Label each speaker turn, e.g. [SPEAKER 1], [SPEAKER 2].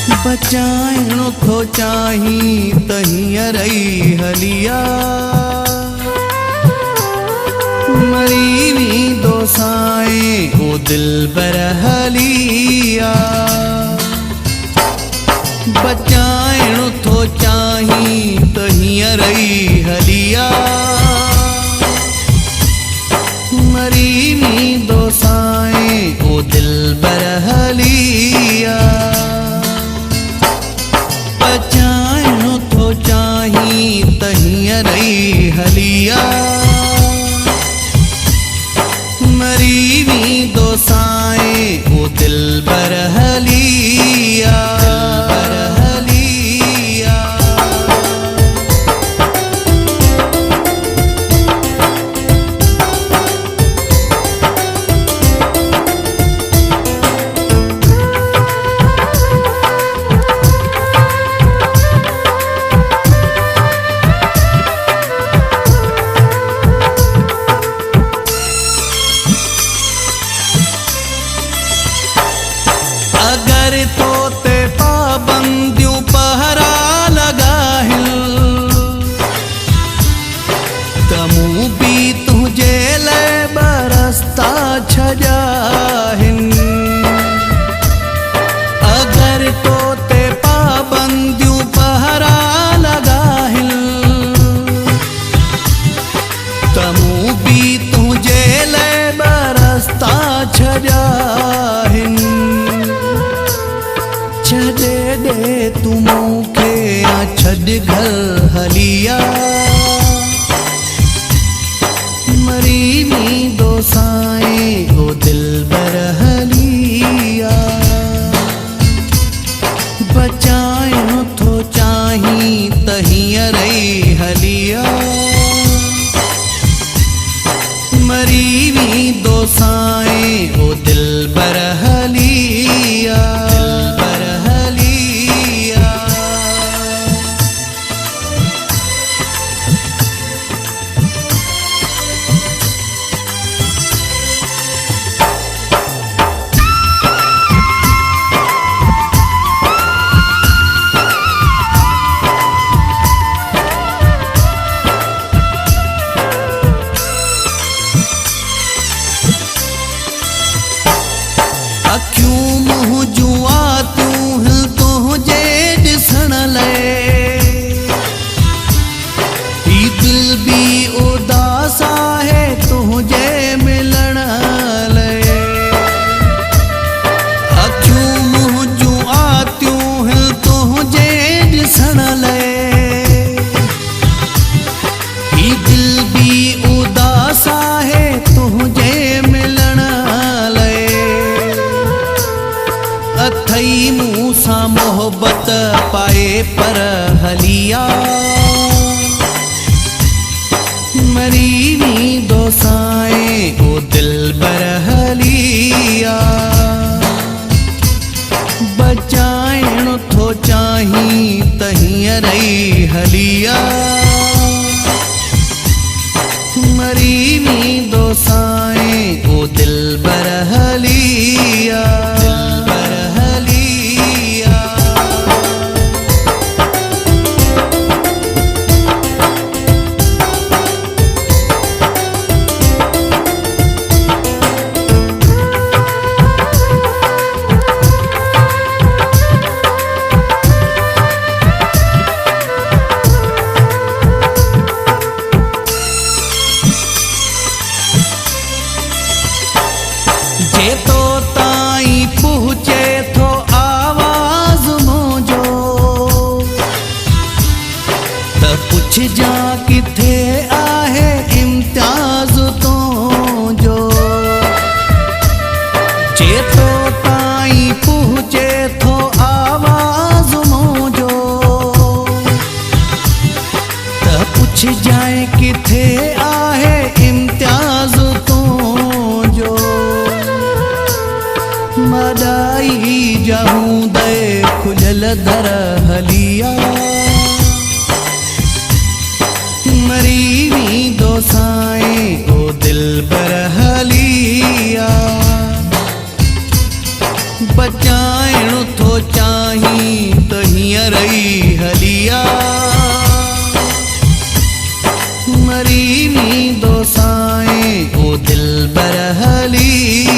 [SPEAKER 1] बचाइणो थो चाही त हींअर ई हलिया मरी वेंदो साईं ओ दिलबर हलिया बचाइणो थो चाही त हींअर ई हलिया मरी वेंदो साईं ओ दिलबर हलिया बचाइणो थो चाही त हींअर ई हलिया मरी वेंदो साईं ओ दिलबर हलिया अगर तो ते पाबंदियों पहरा लगाहिल तमू भी तुझे ले बरसता छजाहिन अगर तो ते पाबंदियों पहरा लगाहिल तमू भी तुझे ले बरसता छजाहिन छॾे दे तू मूंखे या छॾ घर हलिया मरी वेंदो साईं ओ दिलबर हलिया बचाइणो थो चाही त हींअर ई हलिया मरी वेंदो साईं ओ दिलबर हलिया अखियूं मुंहुं जुआ तूं तुंहिंजे ॾिसण लाइ ही दिल भी उदास आहे तुंहिंजे मिलण लाइ अखियूं मुंहुं जुआ तूं तुंहिंजे ॾिसण लाइ ही दिल भी उदास आहे तुंहिंजे मिलण अथई मूं सां मोहब्बत पाए पर हलिया मरी वेंदो साईं ओ दिलबर हलिया बचाइणो थो चाही त हींअर ई हलिया मरी वेंदो साईं ओ दिलबर हलिया जेतो ताईं पहुचे थो आवाज़ मुंहिंजो त पुछजां किथे आहे इम्तियाज़ तुंहिंजो जेतो ताईं पहुचे थो आवाज़ मुंहिंजो त पुछजां किथे आहे इम्तियाज़ तुंहिंजो मदाई जाऊं दे खुजल दर हलिया मरी वेंदो साईं ओ दिलबर हलिया बचाइणो थो चाही नींदो साए ओ दिल बर हली